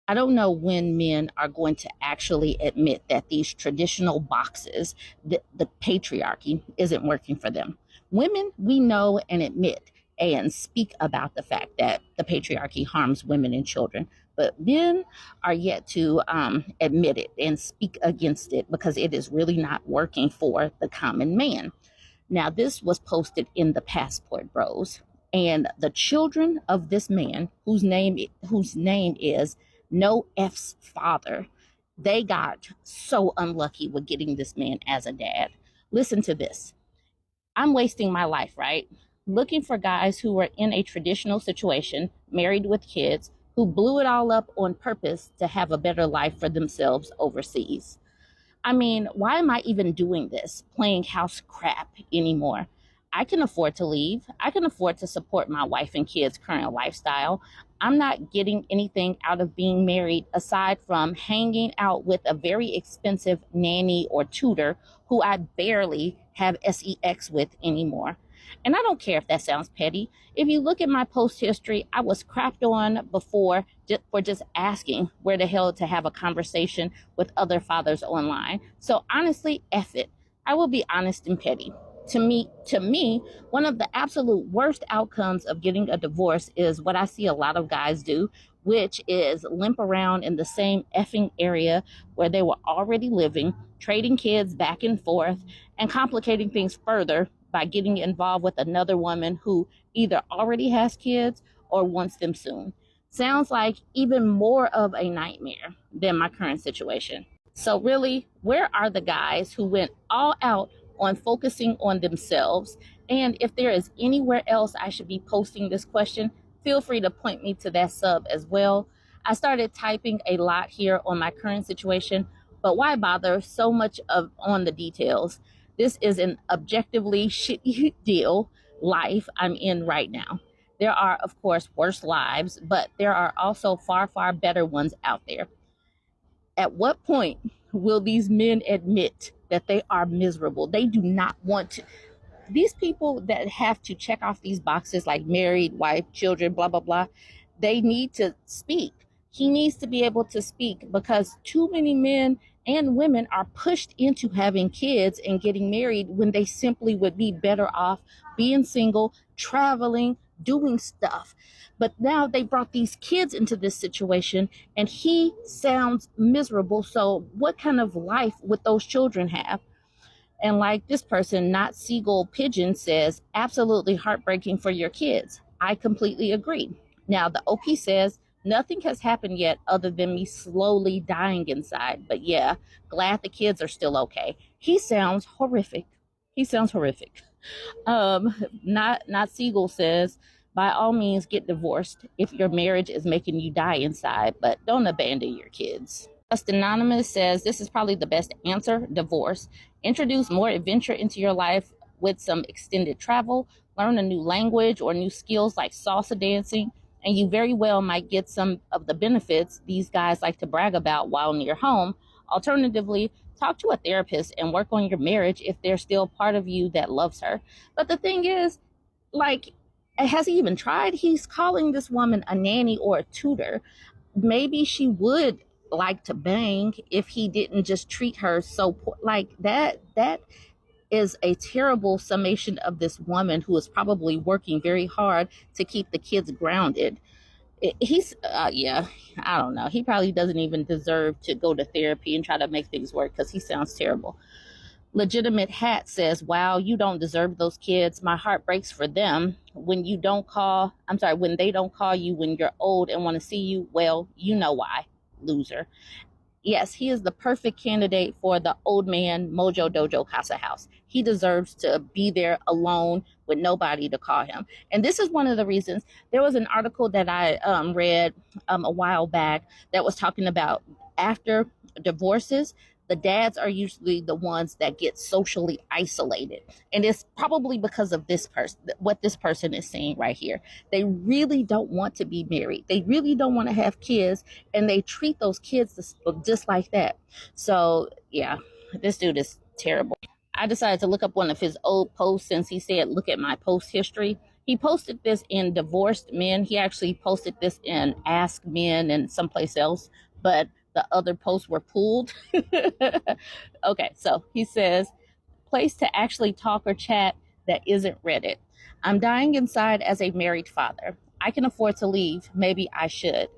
I don't know when men are going to actually admit that these traditional boxes, the patriarchy, isn't working for them. Women, we know and admit and speak about the fact that the patriarchy harms women and children, but men are yet to admit it and speak against it because it is really not working for the common man. Now, this was posted in the Passport Bros, and the children of this man, whose name is No F's father, they got so unlucky with getting this man as a dad. Listen to this. I'm wasting my life, right? Looking for guys who were in a traditional situation, married with kids, who blew it all up on purpose to have a better life for themselves overseas. I mean, why am I even doing this, playing house crap anymore? I can afford to leave. I can afford to support my wife and kids' current lifestyle. I'm not getting anything out of being married aside from hanging out with a very expensive nanny or tutor who I barely have sex with anymore. And I don't care if that sounds petty. If you look at my post history, I was crapped on before for just asking where the hell to have a conversation with other fathers online. So honestly, F it. I will be honest and petty. To me, one of the absolute worst outcomes of getting a divorce is what I see a lot of guys do, which is limp around in the same effing area where they were already living, trading kids back and forth, and complicating things further by getting involved with another woman who either already has kids or wants them soon. Sounds like even more of a nightmare than my current situation. So, really, where are the guys who went all out on focusing on themselves? And if there is anywhere else I should be posting this question, feel free to point me to that sub as well. I started typing a lot here on my current situation, but why bother so much of on the details? This is an objectively shitty deal life I'm in right now. There are, of course, worse lives, but there are also far, far better ones out there. At what point will these men admit that they are miserable? They do not want to. These people that have to check off these boxes like married, wife, children, blah, blah, blah, they need to speak. He needs to be able to speak because too many men and women are pushed into having kids and getting married when they simply would be better off being single, traveling, doing stuff. But now they brought these kids into this situation and he sounds miserable. So, what kind of life would those children have? And like this person, Not Seagull Pigeon, says, absolutely heartbreaking for your kids. I completely agree. Now, the OP says, nothing has happened yet other than me slowly dying inside. But yeah, glad the kids are still okay. He sounds horrific. He sounds horrific. Not Seagull says, by all means, get divorced if your marriage is making you die inside, but don't abandon your kids. Just Anonymous says, this is probably the best answer, divorce. Introduce more adventure into your life with some extended travel, learn a new language or new skills like salsa dancing, and you very well might get some of the benefits these guys like to brag about while near home. Alternatively, talk to a therapist and work on your marriage if there's still part of you that loves her. But the thing is, like, has he even tried? He's calling this woman a nanny or a tutor. Maybe she would like to bang if he didn't just treat her so poor. Like that is a terrible summation of this woman who is probably working very hard to keep the kids grounded. He's yeah, I don't know, he probably doesn't even deserve to go to therapy and try to make things work because he sounds terrible. Legitimate Hat says, wow, you don't deserve those kids. My heart breaks for them when when they don't call you when you're old and want to see you. Well, you know why, loser. Yes, he is the perfect candidate for the old man Mojo Dojo Casa House. He deserves to be there alone with nobody to call him. And this is one of the reasons. There was an article that I read a while back that was talking about after divorces, the dads are usually the ones that get socially isolated. And it's probably because of this person, what this person is saying right here. They really don't want to be married. They really don't want to have kids. And they treat those kids just like that. So, yeah, this dude is terrible. I decided to look up one of his old posts since he said, look at my post history. He posted this in Divorced Men. He actually posted this in Ask Men and someplace else, but the other posts were pulled. Okay, so he says, place to actually talk or chat that isn't Reddit. I'm dying inside as a married father. I can afford to leave. Maybe I should.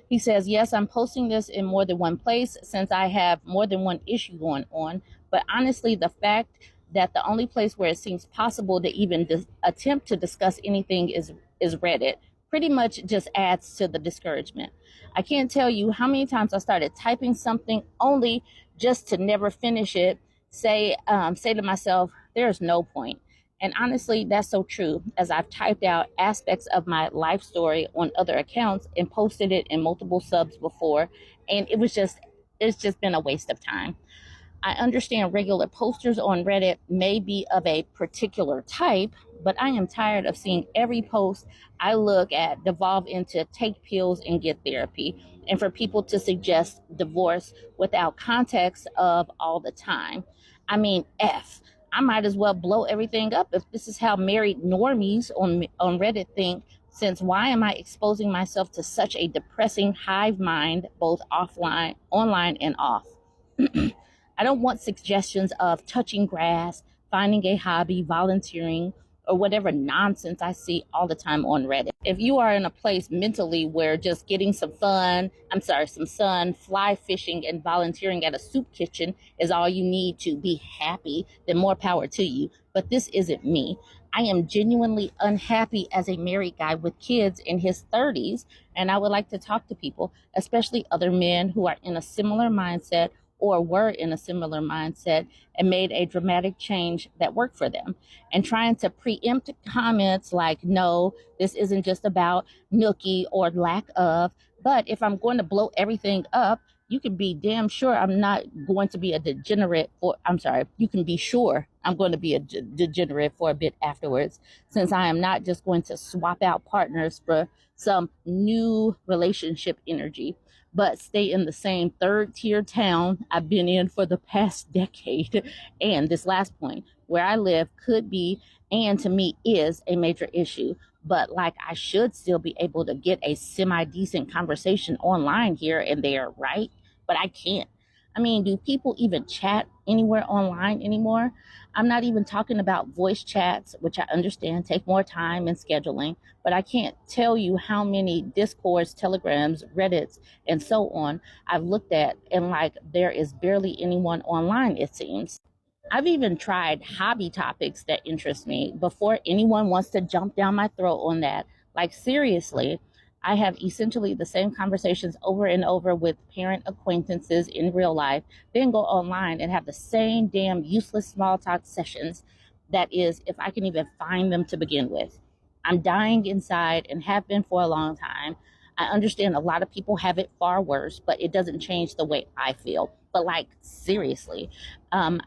He says, yes, I'm posting this in more than one place since I have more than one issue going on. But honestly, the fact that the only place where it seems possible to even attempt to discuss anything is Reddit pretty much just adds to the discouragement. I can't tell you how many times I started typing something only just to never finish it, say to myself, there's no point. And honestly, that's so true, as I've typed out aspects of my life story on other accounts and posted it in multiple subs before, and it's just been a waste of time. I understand regular posters on Reddit may be of a particular type, but I am tired of seeing every post I look at devolve into take pills and get therapy, and for people to suggest divorce without context of all the time. I mean, I might as well blow everything up if this is how married normies on Reddit think, since why am I exposing myself to such a depressing hive mind, both online and off? I don't want suggestions of touching grass, finding a hobby, volunteering, or whatever nonsense I see all the time on Reddit. If you are in a place mentally where just getting some sun, fly fishing, and volunteering at a soup kitchen is all you need to be happy, then more power to you. But this isn't me. I am genuinely unhappy as a married guy with kids in his 30s, and I would like to talk to people, especially other men who are in a similar mindset or were in a similar mindset and made a dramatic change that worked for them. And trying to preempt comments like, no, this isn't just about nookie or lack of, but if I'm going to blow everything up, you can be damn sure I'm not going to be a degenerate you can be sure I'm going to be a degenerate for a bit afterwards, since I am not just going to swap out partners for some new relationship energy, but stay in the same third tier town I've been in for the past decade. And this last point, where I live could be, and to me is, a major issue. But like, I should still be able to get a semi-decent conversation online here and there, right? But I can't. I mean, do people even chat anywhere online anymore? I'm not even talking about voice chats, which I understand take more time and scheduling, but I can't tell you how many Discords, Telegrams, Reddits, and so on I've looked at, and like, there is barely anyone online, it seems. I've even tried hobby topics that interest me before anyone wants to jump down my throat on that. Like, seriously, I have essentially the same conversations over and over with parent acquaintances in real life, then go online and have the same damn useless small talk sessions. That is, if I can even find them to begin with. I'm dying inside and have been for a long time. I understand a lot of people have it far worse, but it doesn't change the way I feel. But like, seriously, I'm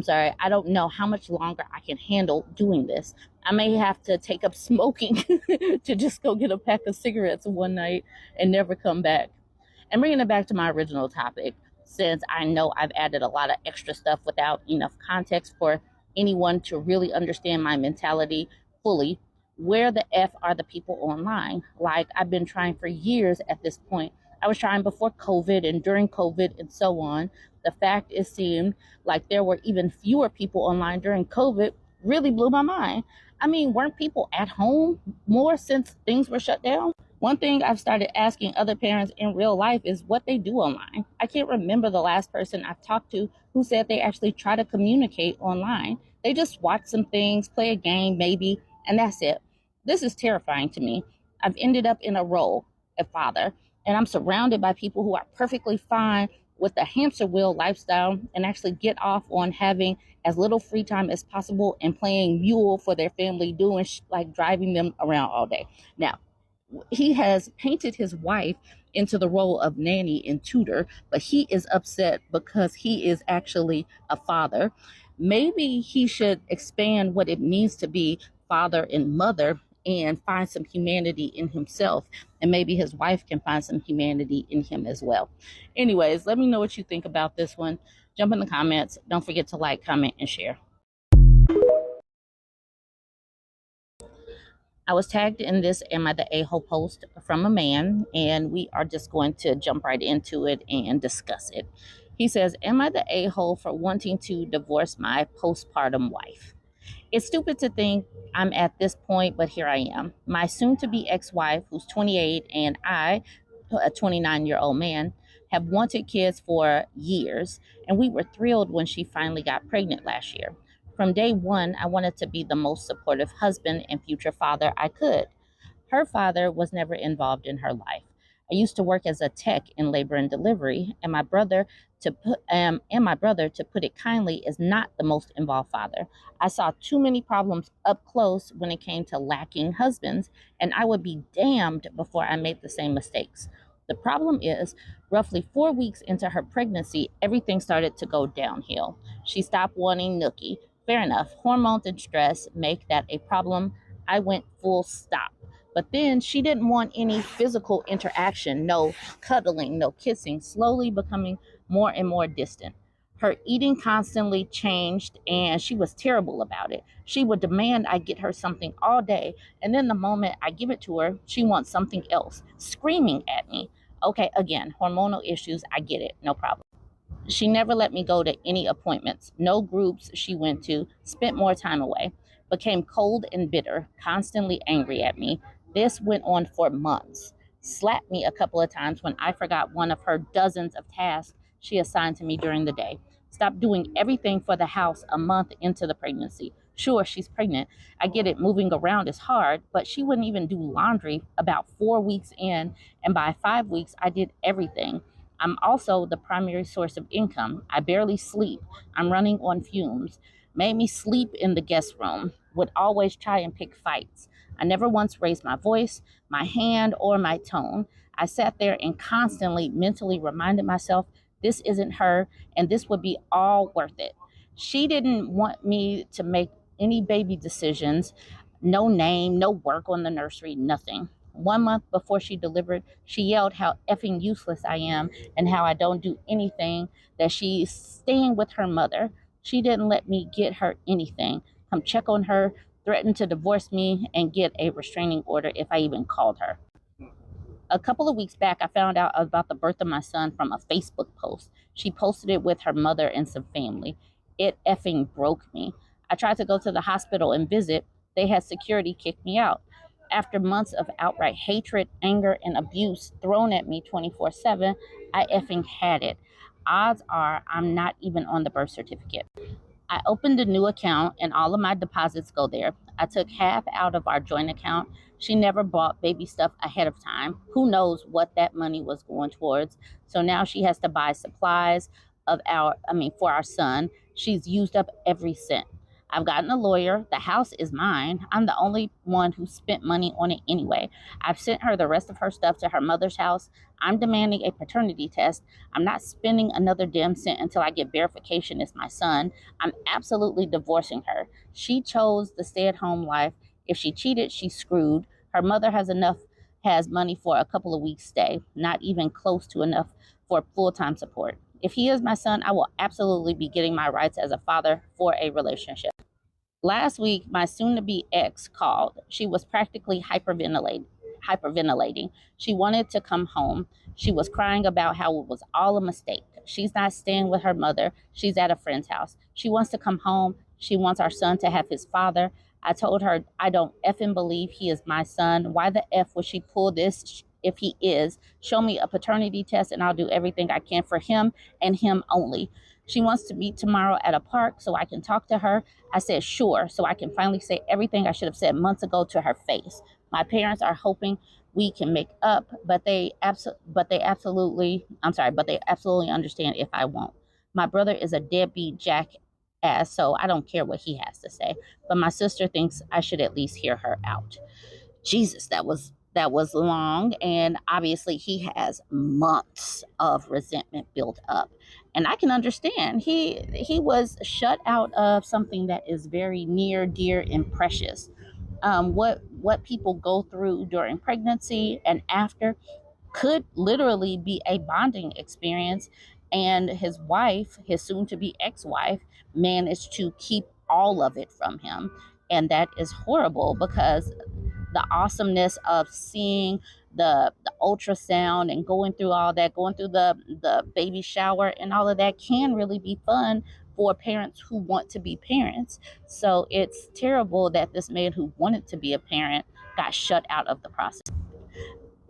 sorry, I don't know how much longer I can handle doing this. I may have to take up smoking to just go get a pack of cigarettes one night and never come back. And bringing it back to my original topic, since I know I've added a lot of extra stuff without enough context for anyone to really understand my mentality fully, where the F are the people online? Like, I've been trying for years at this point. I was trying before COVID and during COVID and so on. The fact it seemed like there were even fewer people online during COVID really blew my mind. I mean, weren't people at home more since things were shut down? One thing I've started asking other parents in real life is what they do online. I can't remember the last person I've talked to who said they actually try to communicate online. They just watch some things, play a game maybe, and that's it. This is terrifying to me. I've ended up in a role, a father, and I'm surrounded by people who are perfectly fine with the hamster wheel lifestyle and actually get off on having as little free time as possible and playing mule for their family, doing like driving them around all day. Now, he has painted his wife into the role of nanny and tutor, but he is upset because he is actually a father. Maybe he should expand what it means to be father and mother and find some humanity in himself. And maybe his wife can find some humanity in him as well. Anyways, let me know what you think about this one. Jump in the comments. Don't forget to like, comment, and share. I was tagged in this Am I the A-hole post from a man, and we are just going to jump right into it and discuss it. He says, Am I the a-hole for wanting to divorce my postpartum wife? It's stupid to think I'm at this point, but here I am. My soon to be ex wife, who's 28, and I, a 29-year-old man, have wanted kids for years, and we were thrilled when she finally got pregnant last year. From day one, I wanted to be the most supportive husband and future father I could. Her father was never involved in her life. I used to work as a tech in labor and delivery, and my brother, to put it kindly, is not the most involved father. I saw too many problems up close when it came to lacking husbands, and I would be damned before I made the same mistakes. The problem is, roughly 4 weeks into her pregnancy, everything started to go downhill. She stopped wanting Nookie. Fair enough, hormones and stress make that a problem. I went full stop. But then she didn't want any physical interaction, no cuddling, no kissing, slowly becoming more and more distant. Her eating constantly changed, and she was terrible about it. She would demand I get her something all day, and then the moment I give it to her, she wants something else, screaming at me. Okay, again, hormonal issues, I get it, no problem. She never let me go to any appointments, no groups she went to, spent more time away, became cold and bitter, constantly angry at me. This went on for months. Slapped me a couple of times when I forgot one of her dozens of tasks she assigned to me during the day. Stopped doing everything for the house a month into the pregnancy. Sure, she's pregnant. I get it, moving around is hard, but she wouldn't even do laundry about 4 weeks in, and by 5 weeks, I did everything. I'm also the primary source of income. I barely sleep. I'm running on fumes. Made me sleep in the guest room. Would always try and pick fights. I never once raised my voice, my hand, or my tone. I sat there and constantly mentally reminded myself this isn't her and this would be all worth it. She didn't want me to make any baby decisions, no name, no work on the nursery, nothing. 1 month before she delivered, she yelled how effing useless I am and how I don't do anything, that she's staying with her mother. She didn't let me get her anything, come check on her, threatened to divorce me, and get a restraining order if I even called her. A couple of weeks back, I found out about the birth of my son from a Facebook post. She posted it with her mother and some family. It effing broke me. I tried to go to the hospital and visit. They had security kick me out. After months of outright hatred, anger, and abuse thrown at me 24/7, I effing had it. Odds are I'm not even on the birth certificate. I opened a new account and all of my deposits go there. I took half out of our joint account. She never bought baby stuff ahead of time. Who knows what that money was going towards? So now she has to buy supplies for our son. She's used up every cent. I've gotten a lawyer. The house is mine. I'm the only one who spent money on it anyway. I've sent her the rest of her stuff to her mother's house. I'm demanding a paternity test. I'm not spending another damn cent until I get verification it's my son. I'm absolutely divorcing her. She chose the stay-at-home life. If she cheated, she's screwed. Her mother has money for a couple of weeks stay, not even close to enough for full-time support. If he is my son, I will absolutely be getting my rights as a father for a relationship. Last week, my soon-to-be ex called. She was practically hyperventilating. She wanted to come home. She was crying about how it was all a mistake. She's not staying with her mother. She's at a friend's house. She wants to come home. She wants our son to have his father. I told her I don't effing believe he is my son. Why the F would she pull this if he is? Show me a paternity test and I'll do everything I can for him and him only. She wants to meet tomorrow at a park so I can talk to her. I said, sure, so I can finally say everything I should have said months ago to her face. My parents are hoping we can make up, but they absolutely understand if I won't. My brother is a deadbeat jackass, so I don't care what he has to say. But my sister thinks I should at least hear her out. Jesus, that was long, and obviously he has months of resentment built up, and I can understand. He was shut out of something that is very near, dear, and precious. What people go through during pregnancy and after could literally be a bonding experience, and his wife, his soon-to-be ex-wife, managed to keep all of it from him, and that is horrible because the awesomeness of seeing the ultrasound and going through all that, going through the baby shower and all of that can really be fun for parents who want to be parents. So it's terrible that this man who wanted to be a parent got shut out of the process.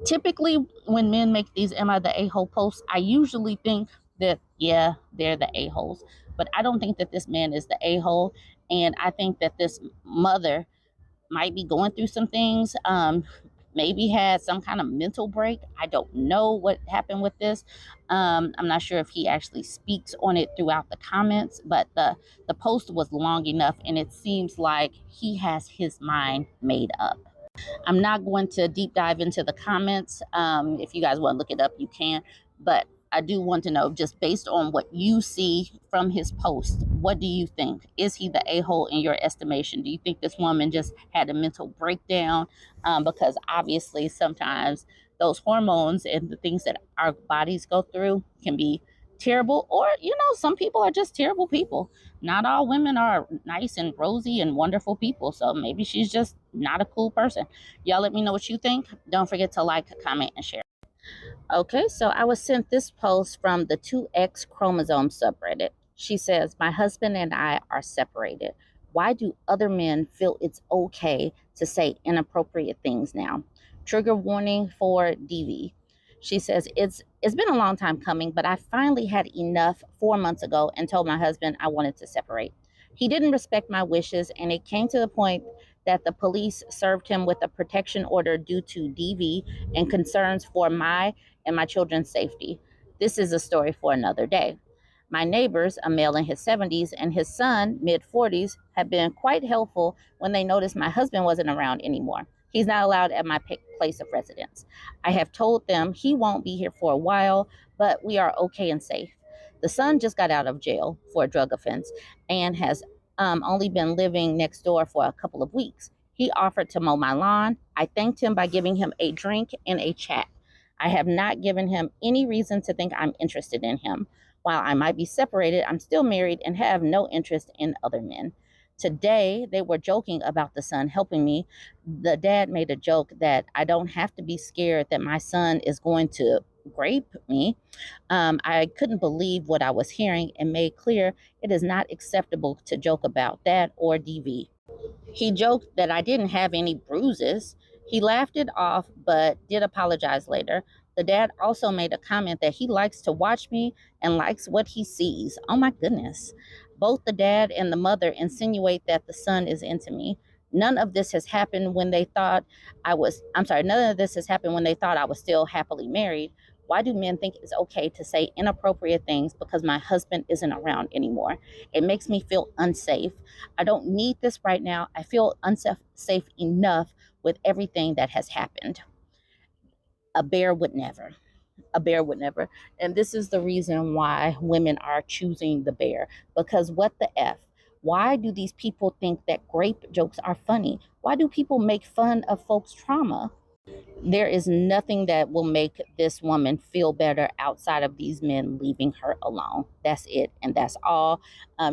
Typically, when men make these "Am I the a-hole" posts, I usually think that, yeah, they're the a-holes. But I don't think that this man is the a-hole. And I think that this mother might be going through some things, maybe had some kind of mental break. I don't know what happened with this. I'm not sure if he actually speaks on it throughout the comments, but the post was long enough and it seems like he has his mind made up. I'm not going to deep dive into the comments. If you guys want to look it up, you can. But I do want to know, just based on what you see from his post, what do you think? Is he the a-hole in your estimation? Do you think this woman just had a mental breakdown? Because obviously sometimes those hormones and the things that our bodies go through can be terrible, or some people are just terrible people. Not all women are nice and rosy and wonderful people, so maybe she's just not a cool person. Y'all let me know what you think. Don't forget to like, comment, and share. Okay, so I was sent this post from the 2X chromosome subreddit. She says, "My husband and I are separated. Why do other men feel it's okay to say inappropriate things now? Trigger warning for DV." She says, it's been a long time coming, but I finally had enough 4 months ago and told my husband I wanted to separate. He didn't respect my wishes, and it came to the point that the police served him with a protection order due to DV and concerns for my and my children's safety. This is a story for another day. My neighbors, a male in his 70s and his son, mid 40s, have been quite helpful when they noticed my husband wasn't around anymore. He's not allowed at my place of residence. I have told them he won't be here for a while, but we are okay and safe. The son just got out of jail for a drug offense and has only been living next door for a couple of weeks. He offered to mow my lawn. I thanked him by giving him a drink and a chat. I have not given him any reason to think I'm interested in him. While I might be separated, I'm still married and have no interest in other men. Today, they were joking about the son helping me. The dad made a joke that I don't have to be scared that my son is going to rape me. I couldn't believe what I was hearing and made clear it is not acceptable to joke about that or DV. He joked that I didn't have any bruises. He laughed it off, but did apologize later. The dad also made a comment that he likes to watch me and likes what he sees. Oh my goodness. Both the dad and the mother insinuate that the son is into me. None of this has happened when they thought none of this has happened when they thought I was still happily married. Why do men think it's okay to say inappropriate things because my husband isn't around anymore? It makes me feel unsafe. I don't need this right now. I feel unsafe enough with everything that has happened. A bear would never. A bear would never. And this is the reason why women are choosing the bear. Because what the F? Why do these people think that grape jokes are funny? Why do people make fun of folks' trauma? There is nothing that will make this woman feel better outside of these men leaving her alone. That's it. And that's all.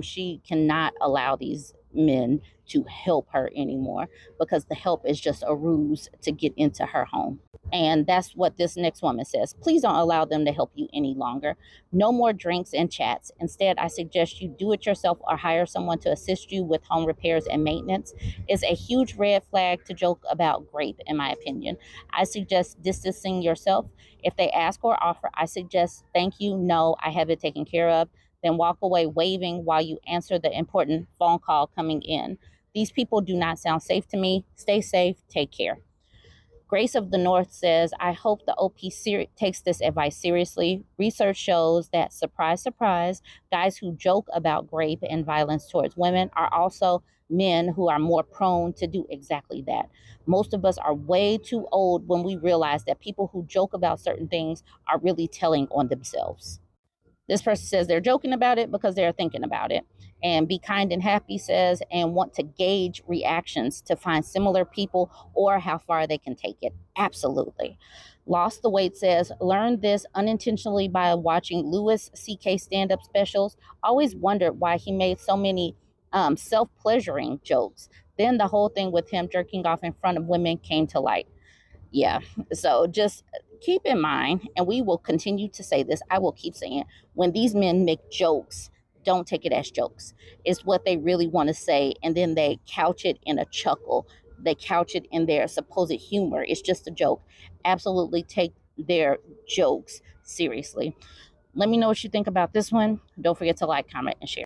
She cannot allow these men to help her anymore because the help is just a ruse to get into her home. And that's what this next woman says. Please don't allow them to help you any longer. No more drinks and chats. Instead, I suggest you do it yourself or hire someone to assist you with home repairs and maintenance. It's a huge red flag to joke about grape, in my opinion. I suggest distancing yourself. If they ask or offer, I suggest thank you, no, I have it taken care of. Then walk away waving while you answer the important phone call coming in. These people do not sound safe to me. Stay safe. Take care. Grace of the North says, I hope the OP takes this advice seriously. Research shows that, surprise, surprise, guys who joke about rape and violence towards women are also men who are more prone to do exactly that. Most of us are way too old when we realize that people who joke about certain things are really telling on themselves. This person says they're joking about it because they're thinking about it. And Be Kind and Happy says, and want to gauge reactions to find similar people or how far they can take it. Absolutely. Lost the Weight says, learned this unintentionally by watching Louis C.K. stand-up specials. Always wondered why he made so many self-pleasuring jokes. Then the whole thing with him jerking off in front of women came to light. Yeah. So just keep in mind, and we will continue to say this, I will keep saying it, when these men make jokes, don't take it as jokes. It's what they really want to say, and then they couch it in a chuckle. They couch it in their supposed humor. It's just a joke. Absolutely take their jokes seriously. Let me know what you think about this one. Don't forget to like, comment, and share.